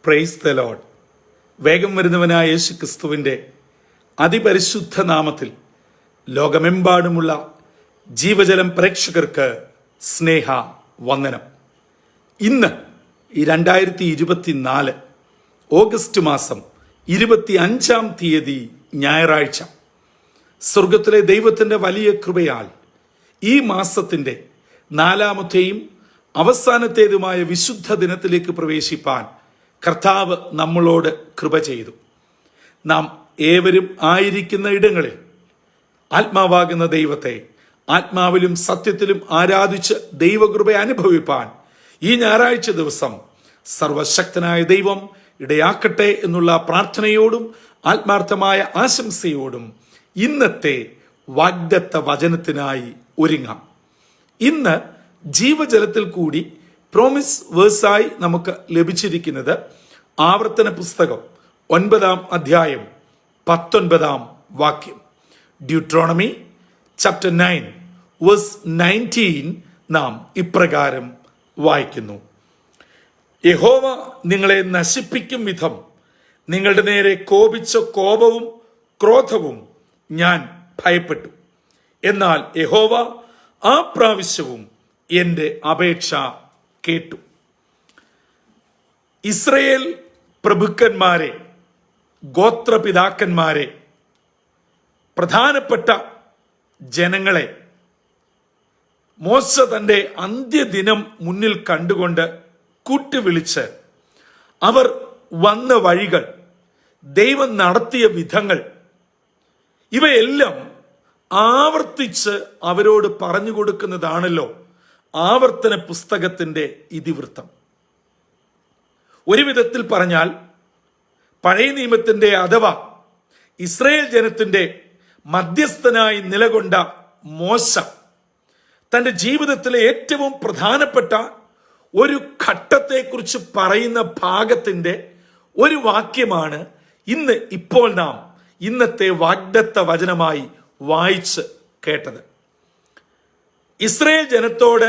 Praise the Lord. വേഗം വരുന്നവനായ യേശു ക്രിസ്തുവിൻ്റെ അതിപരിശുദ്ധ നാമത്തിൽ ലോകമെമ്പാടുമുള്ള ജീവജലം പ്രേക്ഷകർക്ക് സ്നേഹ വന്ദനം. ഇന്ന് 2024 ഓഗസ്റ്റ് മാസം 25-ാം തീയതി ഞായറാഴ്ച. സ്വർഗത്തിലെ ദൈവത്തിൻ്റെ വലിയ കൃപയാൽ ഈ മാസത്തിൻ്റെ 4-ാമത്തെയും അവസാനത്തേതുമായ വിശുദ്ധ ദിനത്തിലേക്ക് പ്രവേശിപ്പാൻ കർത്താവ് നമ്മളോട് കൃപ ചെയ്തു. നാം ഏവരും ആയിരിക്കുന്ന ഇടങ്ങളിൽ ആത്മാവാകുന്ന ദൈവത്തെ ആത്മാവിലും സത്യത്തിലും ആരാധിച്ച് ദൈവകൃപ അനുഭവിപ്പാൻ ഈ ഞായറാഴ്ച ദിവസം സർവശക്തനായ ദൈവം ഇടയാക്കട്ടെ എന്നുള്ള പ്രാർത്ഥനയോടും ആത്മാർത്ഥമായ ആശംസയോടും ഇന്നത്തെ വാഗ്ദത്ത വചനത്തിനായി ഒരുങ്ങാം. ഇന്ന് ജീവജലത്തിൽ കൂടി പ്രോമിസ് വേഴ്സായി നമുക്ക് ലഭിച്ചിരിക്കുന്നത് ആവർത്തന പുസ്തകം 9-ാം അധ്യായം 19-ാം വാക്യം. ഡ്യൂട്രോണമി ചാപ്റ്റർ 9 വേഴ്സ് 19 നാം ഇപ്രകാരം വായിക്കുന്നു: യഹോവ നിങ്ങളെ നശിപ്പിക്കും വിധം നിങ്ങളുടെ നേരെ കോപിച്ച കോപവും ക്രോധവും ഞാൻ ഭയപ്പെട്ടു. എന്നാൽ യഹോവ ആ പ്രാവശ്യവും എൻ്റെ അപേക്ഷ കേട്ടു. ഇസ്രയേൽ പ്രഭുക്കന്മാരെ, ഗോത്രപിതാക്കന്മാരെ, പ്രധാനപ്പെട്ട ജനങ്ങളെ മോശ തൻ്റെ അന്ത്യദിനം മുന്നിൽ കണ്ടുകൊണ്ട് കൂട്ടുവിളിച്ച് അവർ വന്ന വഴികൾ, ദൈവം നടത്തിയ വിധങ്ങൾ, ഇവയെല്ലാം ആവർത്തിച്ച് അവരോട് പറഞ്ഞു കൊടുക്കുന്നതാണല്ലോ ആവർത്തന പുസ്തകത്തിന്റെ ഇതിവൃത്തം. ഒരു വിധത്തിൽ പറഞ്ഞാൽ പഴയ നിയമത്തിന്റെ അഥവാ ഇസ്രായേൽ ജനത്തിന്റെ മധ്യസ്ഥനായി നിലകൊണ്ട മോശ തന്റെ ജീവിതത്തിലെ ഏറ്റവും പ്രധാനപ്പെട്ട ഒരു ഘട്ടത്തെക്കുറിച്ച് പറയുന്ന ഭാഗത്തിന്റെ ഒരു വാക്യമാണ് ഇപ്പോൾ നാം ഇന്നത്തെ വാഗ്ദത്ത വചനമായി വായിച്ച് കേട്ടത്. ഇസ്രായേൽ ജനത്തോട്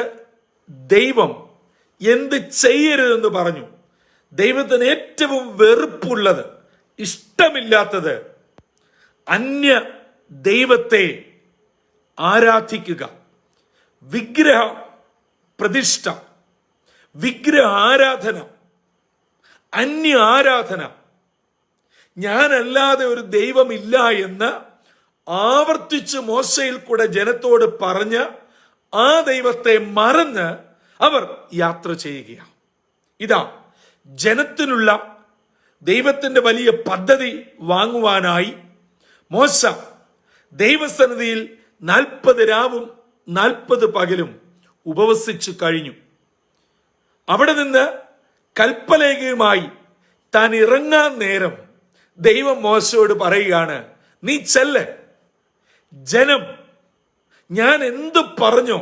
ദൈവം എന്ത് ചെയ്യരുതെന്ന് പറഞ്ഞു. ദൈവത്തിന് ഏറ്റവും വെറുപ്പുള്ളത്, ഇഷ്ടമില്ലാത്തത് അന്യ ദൈവത്തെ ആരാധിക്കുക, വിഗ്രഹ പ്രതിഷ്ഠ, വിഗ്രഹ ആരാധന, അന്യ ആരാധന. ഞാനല്ലാതെ ഒരു ദൈവമില്ല എന്ന് ആവർത്തിച്ച് മോശയിൽ കൂടെ ജനത്തോട് പറഞ്ഞ് ആ ദൈവത്തെ മറന്ന് അവർ യാത്ര ചെയ്യുകയാണ്. ഇതാ ജനത്തിനുള്ള ദൈവത്തിന്റെ വലിയ പദ്ധതി വാങ്ങുവാനായി മോശ ദൈവസന്നിധിയിൽ 40 രാവും 40 പകലും ഉപവസിച്ചു കഴിഞ്ഞു. അവിടെ നിന്ന് കൽപ്പലേഖയുമായി താൻ ഇറങ്ങാൻ നേരം ദൈവം മോശയോട് പറയുകയാണ്, നീ ചെല്ല്, ജനം ഞാൻ എന്തു പറഞ്ഞോ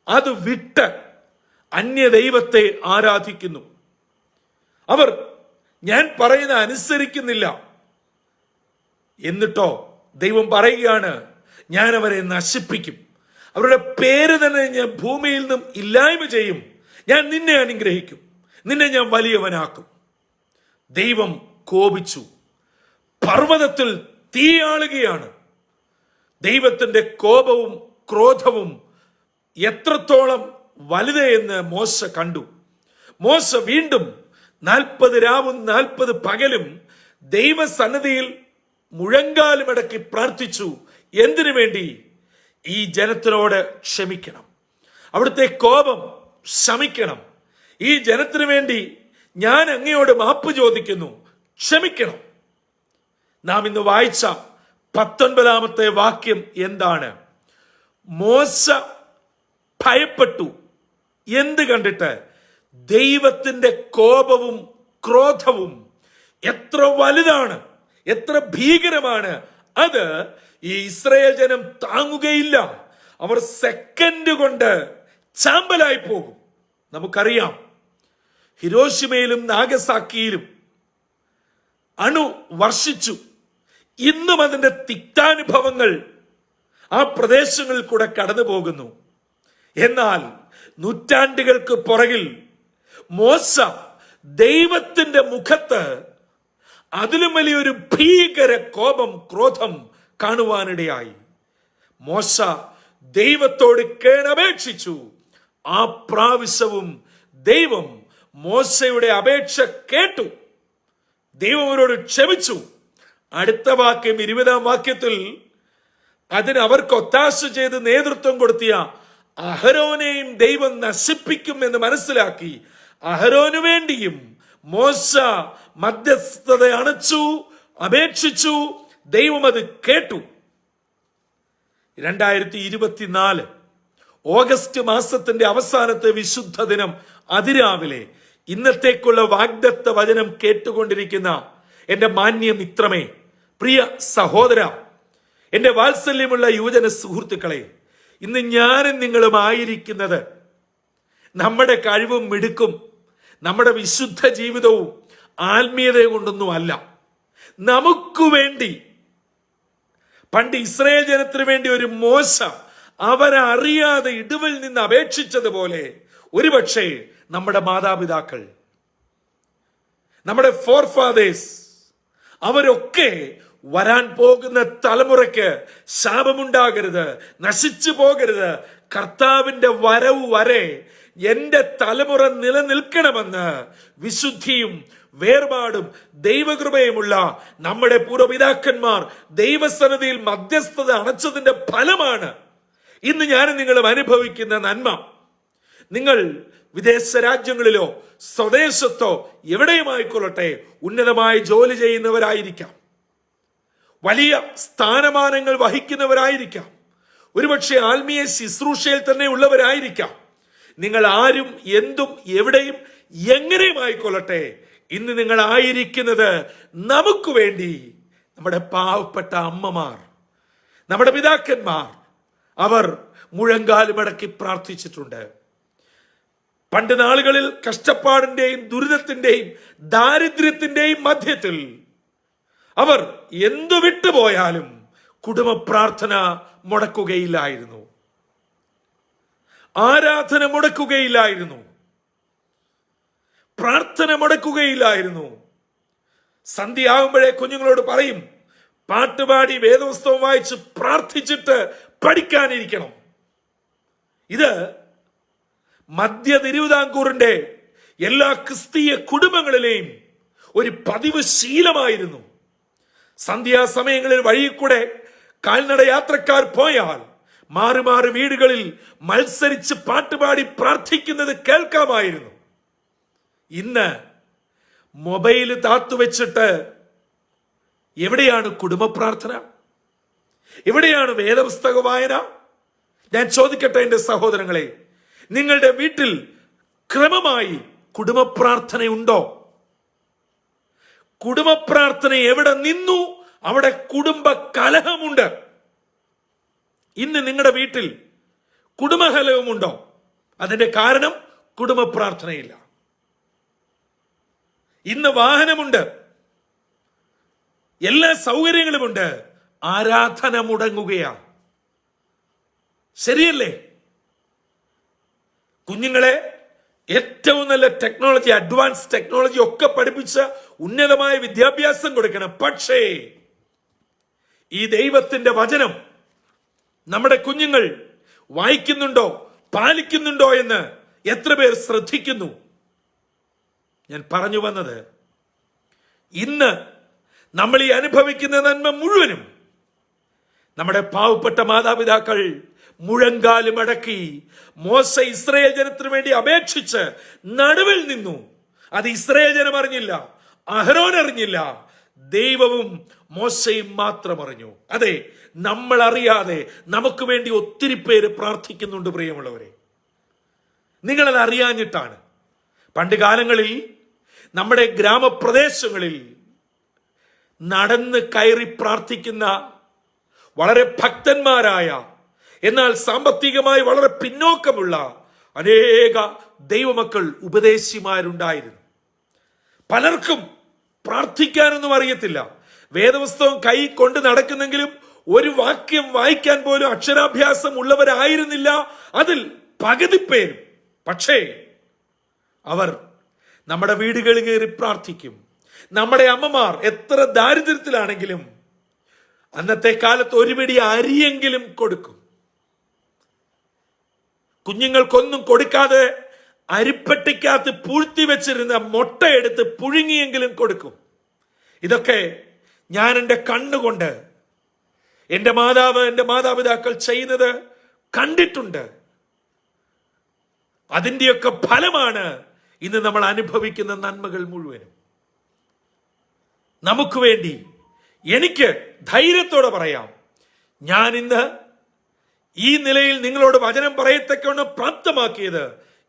അത് വിട്ട് അന്യ ദൈവത്തെ ആരാധിക്കുന്നു. അവർ ഞാൻ പറയുന്ന അനുസരിക്കുന്നില്ല. എന്നിട്ടോ ദൈവം പറയുകയാണ്, ഞാൻ അവരെ നശിപ്പിക്കും, അവരുടെ പേര് തന്നെ ഞാൻ ഭൂമിയിൽ നിന്നും ഇല്ലായ്മ ചെയ്യും, ഞാൻ നിന്നെ അനുഗ്രഹിക്കും, നിന്നെ ഞാൻ വലിയവനാക്കും. ദൈവം കോപിച്ചു, പർവ്വതത്തിൽ തീയാളുകയാണ്. ദൈവത്തിന്റെ കോപവും ക്രോധവും എത്രത്തോളം വലുതെന്ന് മോശ കണ്ടു. മോശ വീണ്ടും 40 രാവും 40 പകലും ദൈവസന്നിധിയിൽ മുഴങ്കാലുമടക്കി പ്രാർത്ഥിച്ചു. എന്തിനു വേണ്ടി? ഈ ജനത്തിനോട് ക്ഷമിക്കണം, അവിടുത്തെ കോപം ശമിക്കണം. ഈ ജനത്തിനു വേണ്ടി ഞാൻ അങ്ങയോട് മാപ്പ് ചോദിക്കുന്നു, ക്ഷമിക്കണം. നാം ഇന്ന് വായിച്ച 19-ാമത്തെ വാക്യം എന്താണ്? മോശ ഭയപ്പെട്ടു. എന്ത് കണ്ടിട്ട്? ദൈവത്തിന്റെ കോപവും ക്രോധവും എത്ര വലുതാണ്, എത്ര ഭീകരമാണ് അത്. ഈ ഇസ്രായേൽ ജനം താങ്ങുകയില്ല. അവർ സെക്കൻഡ് കൊണ്ട് ചാമ്പലായി പോകും. നമുക്കറിയാം, ഹിരോഷിമയിലും നാഗസാക്കിയിലും അണു വർഷിച്ചു. ഇന്നും അതിന്റെ തിക്താനുഭവങ്ങൾ ആ പ്രദേശങ്ങളിൽ കൂടെ കടന്നു പോകുന്നു. എന്നാൽ നൂറ്റാണ്ടുകൾക്ക് പുറകിൽ മോശ ദൈവത്തിന്റെ മുഖത്ത് അതിലും വലിയൊരു ഭീകര കോപം, ക്രോധം കാണുവാനിടയായി. മോശ ദൈവത്തോട് കേണപേക്ഷിച്ചു. ആ പ്രാവശ്യവും ദൈവം മോശയുടെ അപേക്ഷ കേട്ടു. ദൈവം അവരോട് ക്ഷമിച്ചു. അടുത്ത വാക്യം 20-ാം വാക്യത്തിൽ അതിന് അവർക്ക് ഒത്താശ ചെയ്ത് നേതൃത്വം കൊടുത്തിയ അഹരോനെയും ദൈവം നശിപ്പിക്കും എന്ന് മനസ്സിലാക്കി അഹരോനു വേണ്ടിയും മോശ മധ്യസ്ഥത അണച്ചു, അപേക്ഷിച്ചു. ദൈവം അത് കേട്ടു. 2024 ഓഗസ്റ്റ് മാസത്തിന്റെ അവസാനത്തെ വിശുദ്ധ ദിനം അതിരാവിലെ ഇന്നത്തേക്കുള്ള വാഗ്ദത്ത വചനം കേട്ടുകൊണ്ടിരിക്കുന്ന എന്റെ മാന്യ മിത്രമേ, പ്രിയ സഹോദര, എന്റെ വാത്സല്യമുള്ള യുവജന സുഹൃത്തുക്കളെ, ഇന്ന് ഞാനും നിങ്ങളും ആയിരിക്കുന്നത് നമ്മുടെ കഴിവും മിടുക്കും നമ്മുടെ വിശുദ്ധ ജീവിതവും ആത്മീയതയും കൊണ്ടൊന്നും അല്ല. നമുക്ക് വേണ്ടി പണ്ട് ഇസ്രായേൽ ജനത്തിന് വേണ്ടി ഒരു മോശ അവരറിയാതെ ഇടുവിൽ നിന്ന് അപേക്ഷിച്ചതുപോലെ ഒരുപക്ഷെ നമ്മുടെ മാതാപിതാക്കൾ, നമ്മുടെ ഫോർഫാദേഴ്സ്, അവരൊക്കെ വരാൻ പോകുന്ന തലമുറയ്ക്ക് ശാപമുണ്ടാകരുത്, നശിച്ചു പോകരുത്, കർത്താവിന്റെ വരവ് വരെ എന്റെ തലമുറ നിലനിൽക്കണമെന്ന് വിശുദ്ധിയും വേർപാടും ദൈവകൃപയുമുള്ള നമ്മുടെ പൂർവ്വപിതാക്കന്മാർ ദൈവസന്നിധിയിൽ മധ്യസ്ഥത അണച്ചതിന്റെ ഫലമാണ് ഇന്ന് ഞാനും നിങ്ങളും അനുഭവിക്കുന്ന നന്മ. നിങ്ങൾ വിദേശ രാജ്യങ്ങളിലോ സ്വദേശത്തോ എവിടെയുമായിക്കൊള്ളട്ടെ ഉന്നതമായി ജോലി ചെയ്യുന്നവരായിരിക്കാം, വലിയ സ്ഥാനമാനങ്ങൾ വഹിക്കുന്നവരായിരിക്കാം, ഒരുപക്ഷെ ആത്മീയ ശുശ്രൂഷയിൽ തന്നെ ഉള്ളവരായിരിക്കാം. നിങ്ങൾ ആരും എന്തും എവിടെയും എങ്ങനെയുമായിക്കൊള്ളട്ടെ, ഇന്ന് നിങ്ങൾ ആയിരിക്കുന്നത് നമുക്ക് വേണ്ടി നമ്മുടെ പാവപ്പെട്ട അമ്മമാർ, നമ്മുടെ പിതാക്കന്മാർ, അവർ മുഴങ്കാലുമടക്കി പ്രാർത്ഥിച്ചിട്ടുണ്ട്. പണ്ട് നാളുകളിൽ കഷ്ടപ്പാടിന്റെയും ദുരിതത്തിന്റെയും ദാരിദ്ര്യത്തിന്റെയും മധ്യത്തിൽ അവർ എന്തു വിട്ടുപോയാലും കുടുംബ പ്രാർത്ഥന മുടക്കുകയില്ലായിരുന്നു, ആരാധന മുടക്കുകയില്ലായിരുന്നു, പ്രാർത്ഥന മുടക്കുകയില്ലായിരുന്നു. സന്ധ്യയാകുമ്പോഴേ കുഞ്ഞുങ്ങളോട് പറയും, പാട്ടുപാടി വേദപുസ്തകം വായിച്ച് പ്രാർത്ഥിച്ചിട്ട് പഠിക്കാനിരിക്കണം. ഇത് മധ്യ തിരുവിതാംകൂറിന്റെ എല്ലാ ക്രിസ്തീയ കുടുംബങ്ങളിലെയും ഒരു പതിവ് ശീലമായിരുന്നു. സന്ധ്യാസമയങ്ങളിൽ വഴിയിൽ കൂടെ കാൽനട യാത്രക്കാർ പോയാൽ മാറി മാറി വീടുകളിൽ മത്സരിച്ച് പാട്ടുപാടി പ്രാർത്ഥിക്കുന്നത് കേൾക്കാമായിരുന്നു. ഇന്ന് മൊബൈല് താത്തുവെച്ചിട്ട് എവിടെയാണ് കുടുംബ പ്രാർത്ഥന? എവിടെയാണ് വേദപുസ്തക വായന? ഞാൻ ചോദിക്കട്ടെ എന്റെ സഹോദരങ്ങളെ, നിങ്ങളുടെ വീട്ടിൽ ക്രമമായി കുടുംബ പ്രാർത്ഥനയുണ്ടോ? കുടുംബ പ്രാർത്ഥന എവിടെ നിന്നു അവിടെ കുടുംബ കലഹമുണ്ട്. ഇന്ന് നിങ്ങളുടെ വീട്ടിൽ കുടുംബകലഹമുണ്ടോ? അതിന്റെ കാരണം കുടുംബ പ്രാർത്ഥനയില്ല. ഇന്ന് വാഹനമുണ്ട്, എല്ലാ സൗകര്യങ്ങളുമുണ്ട്, ആരാധന മുടങ്ങുകയാണ്. ശരിയല്ലേ? കുഞ്ഞുങ്ങളെ ഏറ്റവും നല്ല ടെക്നോളജി, അഡ്വാൻസ് ടെക്നോളജി ഒക്കെ പഠിപ്പിച്ച് ഉന്നതമായ വിദ്യാഭ്യാസം കൊടുക്കണം. പക്ഷേ ഈ ദൈവത്തിന്റെ വചനം നമ്മുടെ കുഞ്ഞുങ്ങൾ വായിക്കുന്നുണ്ടോ, പാലിക്കുന്നുണ്ടോ എന്ന് എത്ര പേർ ശ്രദ്ധിക്കുന്നു? ഞാൻ പറഞ്ഞു വന്നത്, ഇന്ന് നമ്മൾ ഈ അനുഭവിക്കുന്ന നന്മ മുഴുവനും നമ്മുടെ പാവപ്പെട്ട മാതാപിതാക്കൾ മുഴങ്കാല് മടക്കി മോശ ഇസ്രായേൽ ജനത്തിനു വേണ്ടി അപേക്ഷിച്ച് നടുവിൽ നിന്നു. അത് ഇസ്രായേൽ ജനം അറിഞ്ഞില്ല, അഹരോൻ അറിഞ്ഞില്ല, ദൈവവും മോശയും മാത്രം അറിഞ്ഞു. അതെ, നമ്മൾ അറിയാതെ നമുക്ക് വേണ്ടി ഒത്തിരി പേര് പ്രാർത്ഥിക്കുന്നുണ്ട്. പ്രിയമുള്ളവരെ, നിങ്ങളത് അറിയാഞ്ഞിട്ടാണ്. പണ്ട് കാലങ്ങളിൽ നമ്മുടെ ഗ്രാമപ്രദേശങ്ങളിൽ നടന്ന് കയറി പ്രാർത്ഥിക്കുന്ന വളരെ ഭക്തന്മാരായ എന്നാൽ സാമ്പത്തികമായി വളരെ പിന്നോക്കമുള്ള അനേക ദൈവമക്കൾ, ഉപദേശിമാരുണ്ടായിരുന്നു. പലർക്കും പ്രാർത്ഥിക്കാനൊന്നും അറിയത്തില്ല. വേദപുസ്തകം കൈ കൊണ്ട് നടക്കുന്നെങ്കിലും ഒരു വാക്യം വായിക്കാൻ പോലും അക്ഷരാഭ്യാസം ഉള്ളവരായിരുന്നില്ല അതിൽ പകുതി പേരും. പക്ഷേ അവർ നമ്മുടെ വീടുകളിൽ കയറി പ്രാർത്ഥിക്കും. നമ്മുടെ അമ്മമാർ എത്ര ദാരിദ്ര്യത്തിലാണെങ്കിലും അന്നത്തെ കാലത്ത് ഒരു പിടി അരിയെങ്കിലും കൊടുക്കും. കുഞ്ഞുങ്ങൾക്കൊന്നും കൊടുക്കാതെ അരിപ്പട്ടിക്കകത്ത് പൂഴ്ത്തി വെച്ചിരുന്ന മുട്ടയെടുത്ത് പുഴുങ്ങിയെങ്കിലും കൊടുക്കും. ഇതൊക്കെ ഞാൻ എൻ്റെ കണ്ണുകൊണ്ട് എൻ്റെ മാതാപിതാക്കൾ ചെയ്യുന്നത് കണ്ടിട്ടുണ്ട്. അതിൻ്റെയൊക്കെ ഫലമാണ് ഇന്ന് നമ്മൾ അനുഭവിക്കുന്ന നന്മകൾ മുഴുവനും. നമുക്ക് വേണ്ടി എനിക്ക് ധൈര്യത്തോടെ പറയാം, ഞാൻ ഇന്ന് ഈ നിലയിൽ നിങ്ങളോട് വചനം പറയത്തക്കവണ്ണം പ്രാപ്തമാക്കിയത്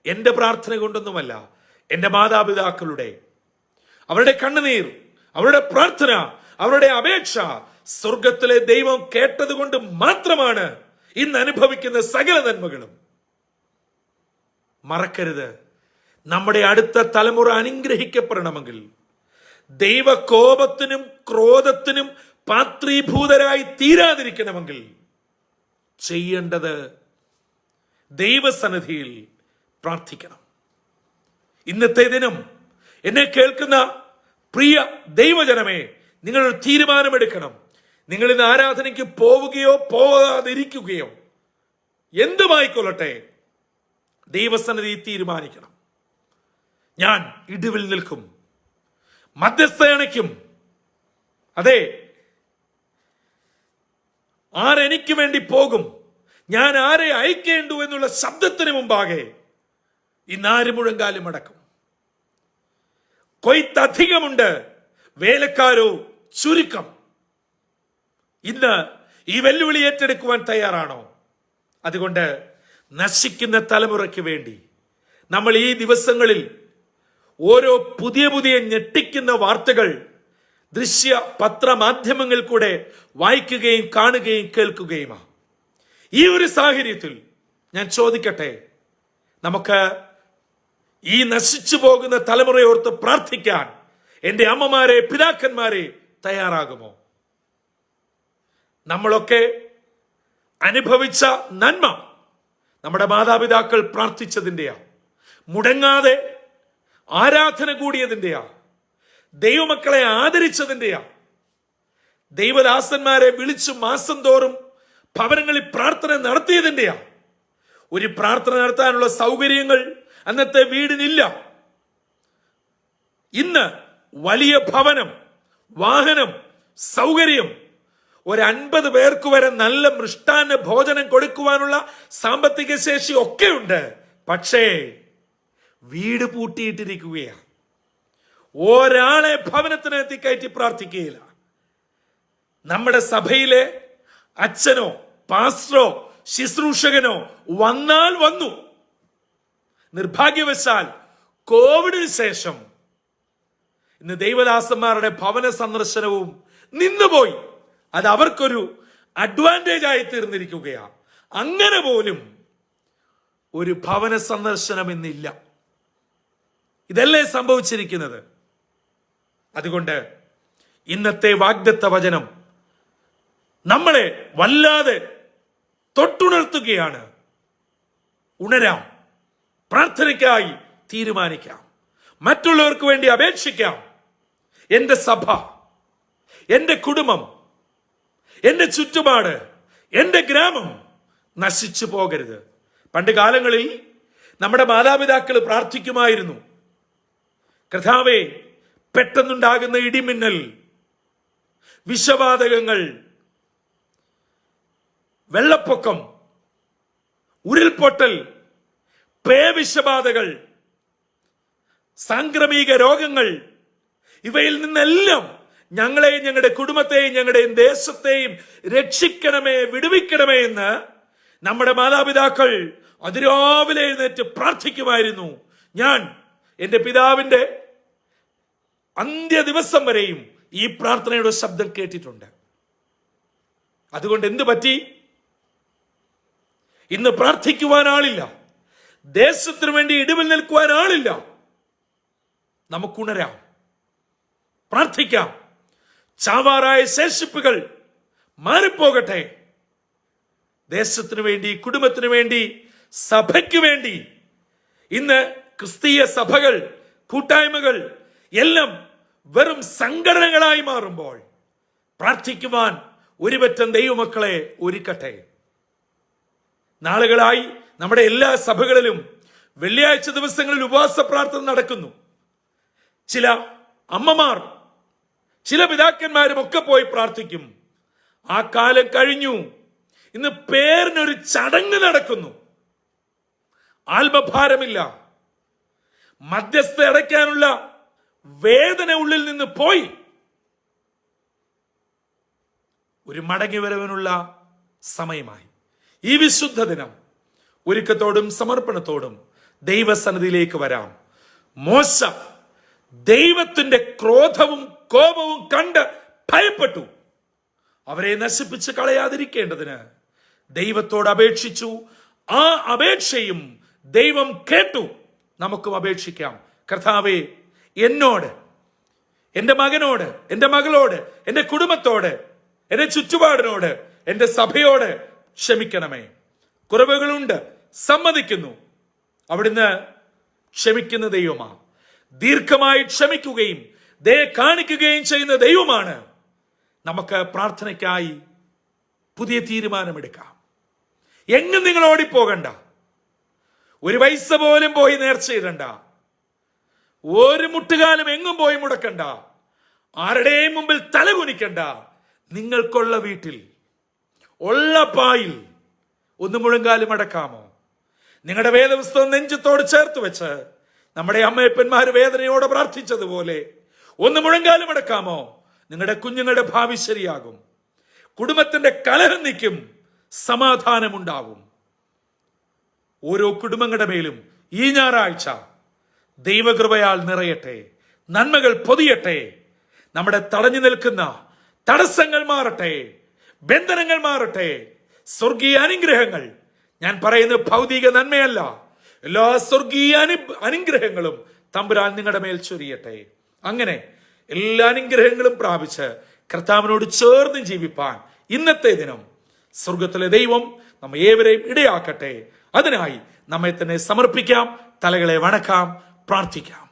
എൻ്റെ പ്രാർത്ഥന കൊണ്ടൊന്നുമല്ല, എൻ്റെ മാതാപിതാക്കളുടെ അവരുടെ കണ്ണുനീർ, അവരുടെ പ്രാർത്ഥന, അവരുടെ അപേക്ഷ സ്വർഗത്തിലെ ദൈവം കേട്ടത് കൊണ്ട് മാത്രമാണ് ഇന്ന് അനുഭവിക്കുന്ന സകല നന്മകളും. മറക്കരുത്, നമ്മുടെ അടുത്ത തലമുറ അനുഗ്രഹിക്കപ്പെടണമെങ്കിൽ, ദൈവകോപത്തിനും ക്രോധത്തിനും പാത്രീഭൂതരായി തീരാതിരിക്കണമെങ്കിൽ ചെയ്യേണ്ടത് ദൈവസന്നിധിയിൽ പ്രാർത്ഥിക്കണം. ഇന്നത്തെ ദിനം എന്നെ കേൾക്കുന്ന പ്രിയ ദൈവജനമേ, നിങ്ങളൊരു തീരുമാനമെടുക്കണം. നിങ്ങൾ ഇന്ന് ആരാധനയ്ക്ക് പോവുകയോ പോകാതിരിക്കുകയോ എന്തുമായിക്കൊള്ളട്ടെ, ദൈവസന്നിധി തീരുമാനിക്കണം. ഞാൻ ഇടിവിൽ നിൽക്കും, മധ്യസ്ഥയണയ്ക്കും. അതെ, ആരെനിക്ക് വേണ്ടി പോകും, ഞാൻ ആരെ അയക്കേണ്ടു എന്നുള്ള ശബ്ദത്തിന് മുമ്പാകെ ഇന്നാര് മുഴങ്കാലും അടക്കും. കൊയ്ത്തധികമുണ്ട്, വേലക്കാരോ ചുരുക്കം. ഇന്ന് ഈ വെല്ലുവിളി ഏറ്റെടുക്കുവാൻ തയ്യാറാണോ? അതുകൊണ്ട് നശിക്കുന്ന തലമുറയ്ക്ക് വേണ്ടി നമ്മൾ ഈ ദിവസങ്ങളിൽ ഓരോ പുതിയ ഞെട്ടിക്കുന്ന വാർത്തകൾ ദൃശ്യ പത്രമാധ്യമങ്ങൾ കൂടെ വായിക്കുകയും കാണുകയും കേൾക്കുകയുമാണ്. ഈ ഒരു സാഹചര്യത്തിൽ ഞാൻ ചോദിക്കട്ടെ, നമുക്ക് ഈ നശിച്ചു പോകുന്ന തലമുറയോർത്ത് പ്രാർത്ഥിക്കാൻ എൻ്റെ അമ്മമാരെ, പിതാക്കന്മാരെ തയ്യാറാകുമോ? നമ്മളൊക്കെ അനുഭവിച്ച നന്മ നമ്മുടെ മാതാപിതാക്കൾ പ്രാർത്ഥിച്ചതിൻ്റെയാ, മുടങ്ങാതെ ആരാധന കൂടിയതിൻ്റെയാ, ദൈവമക്കളെ ആദരിച്ചതിൻ്റെയാ, ദൈവദാസന്മാരെ വിളിച്ചു മാസം തോറും ഭവനങ്ങളിൽ പ്രാർത്ഥന നടത്തിയതിൻ്റെയാ. ഒരു പ്രാർത്ഥന നടത്താനുള്ള സൗകര്യങ്ങൾ അന്നത്തെ വീടിനില്ല. ഇന്ന് വലിയ ഭവനം, വാഹനം, സൗകര്യം, 50 പേർക്ക് വരെ നല്ല മൃഷ്ടാന്ന ഭോജനം കൊടുക്കുവാനുള്ള സാമ്പത്തിക ശേഷി ഒക്കെ ഉണ്ട്. പക്ഷേ വീട് പൂട്ടിയിട്ടിരിക്കുകയാണ്. ഒരാളെ ഭവനത്തിനെത്തി കയറ്റി പ്രാർത്ഥിക്കുകയില്ല. നമ്മുടെ സഭയിലെ അച്ഛനോ പാസ്റ്ററോ ശുശ്രൂഷകനോ വന്നാൽ വന്നു. നിർഭാഗ്യവശാൽ കോവിഡിന് ശേഷം ഇന്ന് ദൈവദാസന്മാരുടെ ഭവന സന്ദർശനവും നിന്നുപോയി. അത് അവർക്കൊരു അഡ്വാൻറ്റേജ് ആയി തീർന്നിരിക്കുകയാണ്. അങ്ങനെ പോലും ഒരു ഭവന സന്ദർശനം ഇന്നില്ല. ഇതല്ലേ സംഭവിച്ചിരിക്കുന്നത്? അതുകൊണ്ട് ഇന്നത്തെ വാഗ്ദത്ത വചനം നമ്മളെ വല്ലാതെ തൊട്ടുണർത്തുകയാണ്. ഉണരാം, പ്രാർത്ഥനയ്ക്കായി തീരുമാനിക്കാം, മറ്റുള്ളവർക്ക് വേണ്ടി അപേക്ഷിക്കാം. എൻ്റെ സഭ, എൻ്റെ കുടുംബം, എൻ്റെ ചുറ്റുപാട്, എൻ്റെ ഗ്രാമം നശിച്ചു പോകരുത്. പണ്ട് കാലങ്ങളിൽ നമ്മുടെ മാതാപിതാക്കൾ പ്രാർത്ഥിക്കുമായിരുന്നു, കർത്താവേ, പെട്ടെന്നുണ്ടാകുന്ന ഇടിമിന്നൽ, വിഷവാതകങ്ങൾ, വെള്ളപ്പൊക്കം, ഉരുൾപൊട്ടൽ, പേവിഷബാധകൾ, സാംക്രമിക രോഗങ്ങൾ, ഇവയിൽ നിന്നെല്ലാം ഞങ്ങളെയും ഞങ്ങളുടെ കുടുംബത്തെയും ഞങ്ങളുടെയും ദേശത്തെയും രക്ഷിക്കണമേ, വിടുവിക്കണമേ എന്ന് നമ്മുടെ മാതാപിതാക്കൾ അതിരാവിലെ എഴുന്നേറ്റ് പ്രാർത്ഥിക്കുമായിരുന്നു. ഞാൻ എൻ്റെ പിതാവിൻ്റെ അന്ത്യ ദിവസം വരെയും ഈ പ്രാർത്ഥനയുടെ ശബ്ദം കേട്ടിട്ടുണ്ട്. അതുകൊണ്ട് എന്തു പറ്റി? ഇന്ന് പ്രാർത്ഥിക്കുവാൻ ആളില്ല, ദേശത്തിനു വേണ്ടി ഇടിവിൽ നിൽക്കുവാൻ ആളില്ല. നമുക്കുണരാം, പ്രാർത്ഥിക്കാം. ചാവാറായ ശേഷിപ്പുകൾ മാറിപ്പോകട്ടെ. ദേശത്തിനു വേണ്ടി, കുടുംബത്തിനു വേണ്ടി, സഭയ്ക്ക് വേണ്ടി. ഇന്ന് ക്രിസ്തീയ സഭകൾ കൂട്ടായ്മകൾ എല്ലാം വെറും സംഘടനകളായി മാറുമ്പോൾ പ്രാർത്ഥിക്കുവാൻ ഒരുപറ്റം ദൈവമക്കളെ ഒരുക്കട്ടെ. നാളുകളായി നമ്മുടെ എല്ലാ സഭകളിലും വെള്ളിയാഴ്ച ദിവസങ്ങളിൽ ഉപവാസ പ്രാർത്ഥന നടക്കുന്നു. ചില അമ്മമാർ, ചില പിതാക്കന്മാരും ഒക്കെ പോയി പ്രാർത്ഥിക്കും. ആ കാലം കഴിഞ്ഞു. ഇന്ന് പേരിനൊരു ചടങ്ങ് നടക്കുന്നു. ആത്മഭാരമില്ല. മധ്യസ്ഥ അടയ്ക്കാനുള്ള വേദന ഉള്ളിൽ നിന്ന് പോയി. ഒരു മടങ്ങി വരവിനുള്ള സമയമായി. ഈ വിശുദ്ധ ദിനം ഒരുക്കത്തോടും സമർപ്പണത്തോടും ദൈവസന്നിധിയിലേക്ക് വരാം. മോശ ദൈവത്തിന്റെ ക്രോധവും കോപവും കണ്ട് ഭയപ്പെട്ടു. അവരെ നശിപ്പിച്ച് കളയാതിരിക്കേണ്ടതിന് ദൈവത്തോട് അപേക്ഷിച്ചു. ആ അപേക്ഷയും ദൈവം കേട്ടു. നമുക്കും അപേക്ഷിക്കാം. കർത്താവേ, എന്നോട്, എന്റെ മകനോട്, എന്റെ മകളോട്, എന്റെ കുടുംബത്തോട്, എന്റെ ചുറ്റുപാടിനോട്, എന്റെ സഭയോട് ക്ഷമിക്കണമേ. കുറവുകളുണ്ട്, സമ്മതിക്കുന്നു. അവിടുന്ന് ക്ഷമിക്കുന്ന ദൈവമാ. ദീർഘമായി ക്ഷമിക്കുകയും ദയ കാണിക്കുകയും ചെയ്യുന്ന ദൈവമാണ്. നമുക്ക് പ്രാർത്ഥനയ്ക്കായി പുതിയ തീരുമാനമെടുക്കാം. എങ്ങും നിങ്ങൾ ഓടിപ്പോകണ്ട. ഒരു പൈസ പോലും പോയി നേർച്ചയിടണ്ട. ഒരു മുട്ടുകാലം എങ്ങും പോയി മുടക്കണ്ട. ആരുടെയും മുമ്പിൽ തലകുനിക്കണ്ട. നിങ്ങൾക്കുള്ള വീട്ടിൽ, ഉള്ള പായിൽ ഒന്ന് മുഴങ്കാലും അടക്കാമോ? നിങ്ങളുടെ വേദപുസ്തകം നെഞ്ചത്തോട് ചേർത്ത് വെച്ച് നമ്മുടെ അമ്മയപ്പന്മാർ വേദനയോടെ പ്രാർത്ഥിച്ചതുപോലെ ഒന്ന് മുഴങ്കാലും അടക്കാമോ? നിങ്ങളുടെ കുഞ്ഞുങ്ങളുടെ ഭാവി ശരിയാകും. കുടുംബത്തിന്റെ കലഹം നിൽക്കും. സമാധാനമുണ്ടാവും. ഓരോ കുടുംബങ്ങളുടെ മേലും ഈ ഞായറാഴ്ച ദൈവകൃപയാൽ നിറയട്ടെ. നന്മകൾ പൊതിയട്ടെ. നമ്മുടെ തടഞ്ഞു നിൽക്കുന്ന തടസ്സങ്ങൾ മാറട്ടെ. ബന്ധനങ്ങൾ മാറട്ടെ. സ്വർഗീയ അനുഗ്രഹങ്ങൾ, ഞാൻ പറയുന്നത് ഭൗതിക നന്മയല്ല, എല്ലാ സ്വർഗീയ അനുഗ്രഹങ്ങളും തമ്പുരാൻ നിങ്ങളുടെ മേൽ ചൊരിയട്ടെ. അങ്ങനെ എല്ലാ അനുഗ്രഹങ്ങളും പ്രാപിച്ച് കർത്താവിനോട് ചേർന്ന് ജീവിപ്പാൻ ഇന്നത്തെ ദിനം സ്വർഗത്തിലെ ദൈവം നമ്മെ ഏവരെയും ഇടയാക്കട്ടെ. അതിനായി നമ്മെ തന്നെ സമർപ്പിക്കാം. തലകളെ വണക്കാം, പ്രാർത്ഥിക്കാം.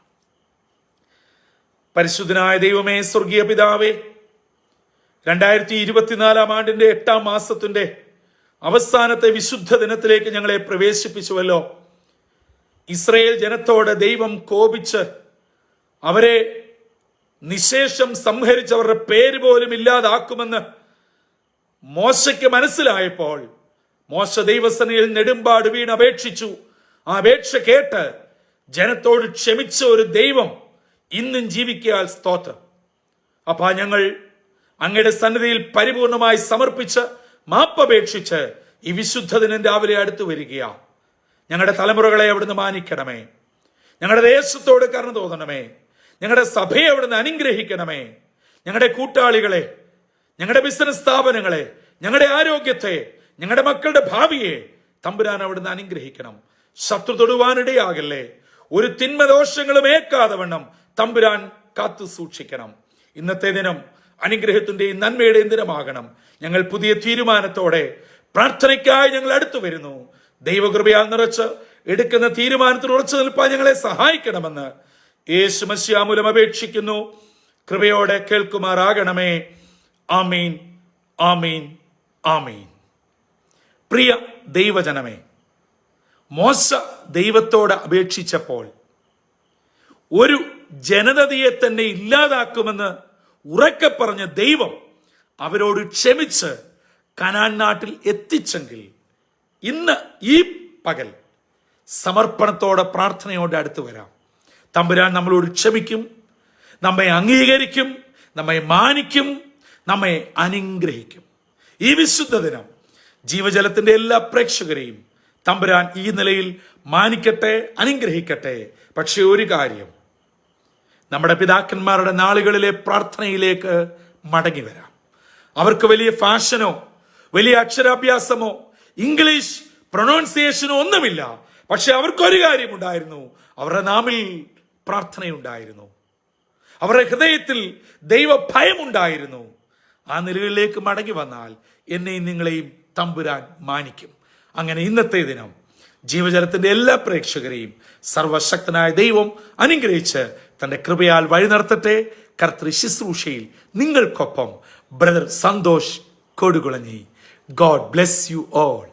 പരിശുദ്ധനായ ദൈവമേ, സ്വർഗീയ പിതാവേ, 2024 ആണ്ടിന്റെ 8ാം മാസത്തിന്റെ അവസാനത്തെ വിശുദ്ധ ദിനത്തിലേക്ക് ഞങ്ങളെ പ്രവേശിപ്പിച്ചുവല്ലോ. ഇസ്രയേൽ ജനത്തോട് ദൈവം കോപിച്ച് അവരെ നിശേഷം സംഹരിച്ചവരുടെ പേര് പോലും ഇല്ലാതാക്കുമെന്ന് മോശയ്ക്ക് മനസ്സിലായപ്പോൾ മോശ ദൈവസന്നിധിയിൽ നെടുമ്പാട് വീണ് അപേക്ഷിച്ചു. ആ അപേക്ഷ കേട്ട് ജനത്തോട് ക്ഷമിച്ച ഒരു ദൈവം ഇന്നും ജീവിക്കാൻ സ്തോത്രം. അപ്പാ, ഞങ്ങൾ അങ്ങയുടെ സന്നിധിയിൽ പരിപൂർണമായി സമർപ്പിച്ച് മാപ്പപേക്ഷിച്ച് ഈ വിശുദ്ധ ദിനം രാവിലെ അടുത്തു വരികയാണ്. ഞങ്ങളുടെ തലമുറകളെ അവിടുന്ന് മാനിക്കണമേ. ഞങ്ങളുടെ ദേശത്തോട് കരുണ തോന്നണമേ. ഞങ്ങളുടെ സഭയെ അവിടുന്ന് അനുഗ്രഹിക്കണമേ. ഞങ്ങളുടെ കൂട്ടാളികളെ, ഞങ്ങളുടെ ബിസിനസ് സ്ഥാപനങ്ങളെ, ഞങ്ങളുടെ ആരോഗ്യത്തെ, ഞങ്ങളുടെ മക്കളുടെ ഭാവിയെ തമ്പുരാൻ അവിടുന്ന് അനുഗ്രഹിക്കണം. ശത്രു തൊടുവാനിടയാകല്ലേ. ഒരു തിന്മദോഷങ്ങളും ഏക്കാതെ വണ്ണം തമ്പുരാൻ കാത്തു സൂക്ഷിക്കണം. ഇന്നത്തെ ദിനം അനുഗ്രഹത്തിന്റെയും നന്മയുടെയും ദിനമാകണം. ഞങ്ങൾ പുതിയ തീരുമാനത്തോടെ പ്രാർത്ഥനയ്ക്കായി ഞങ്ങൾ അടുത്തു വരുന്നു. ദൈവകൃപയാൽ നിറച്ച് എടുക്കുന്ന തീരുമാനത്തിൽ ഉറച്ചു നിൽപ്പാൻ ഞങ്ങളെ സഹായിക്കണമെന്ന് യേശു മശിഹാ മൂലം അപേക്ഷിക്കുന്നു. കൃപയോടെ കേൾക്കുമാറാകണമേ. ആമീൻ, ആമീൻ, ആമീൻ. പ്രിയ ദൈവജനമേ, മോശ ദൈവത്തോട് അപേക്ഷിച്ചപ്പോൾ ഒരു ജനതയെ തന്നെ ഇല്ലാതാക്കുമെന്ന് ഉറക്കെ പറഞ്ഞ ദൈവം അവരോട് ക്ഷമിച്ച് കനാൻ നാട്ടിൽ എത്തിച്ചെങ്കിൽ ഇന്ന് ഈ പകൽ സമർപ്പണത്തോടെ പ്രാർത്ഥനയോടെ അടുത്ത് വരാം. തമ്പുരാൻ നമ്മളോട് ക്ഷമിക്കും, നമ്മെ അംഗീകരിക്കും, നമ്മെ മാനിക്കും, നമ്മെ അനുഗ്രഹിക്കും. ഈ വിശുദ്ധ ദിനം ജീവജലത്തിന്റെ എല്ലാ പ്രേക്ഷകരെയും തമ്പുരാൻ ഈ നിലയിൽ മാനിക്കട്ടെ, അനുഗ്രഹിക്കട്ടെ. പക്ഷെ ഒരു കാര്യം, നമ്മുടെ പിതാക്കന്മാരുടെ നാളുകളിലെ പ്രാർത്ഥനയിലേക്ക് മടങ്ങി വരാം. അവർക്ക് വലിയ ഫാഷനോ വലിയ അക്ഷരാഭ്യാസമോ ഇംഗ്ലീഷ് പ്രൊനൗൺസിയേഷനോ ഒന്നുമില്ല. പക്ഷെ അവർക്കൊരു കാര്യമുണ്ടായിരുന്നു, അവരുടെ നാമിൽ പ്രാർത്ഥനയുണ്ടായിരുന്നു, അവരുടെ ഹൃദയത്തിൽ ദൈവഭയമുണ്ടായിരുന്നു. ആ നിലകളിലേക്ക് മടങ്ങി വന്നാൽ എന്നെയും നിങ്ങളെയും തമ്പുരാൻ മാനിക്കും. അങ്ങനെ ഇന്നത്തെ ദിനം ജീവജലത്തിന്റെ എല്ലാ പ്രേക്ഷകരെയും സർവശക്തനായ ദൈവം അനുഗ്രഹിച്ച് തന്റെ കൃപയാൽ വഴി നടത്തട്ടെ. കർത്തൃ ശുശ്രൂഷയിൽ നിങ്ങൾക്കൊപ്പം brother Santhosh Kodukulanji. God bless you all.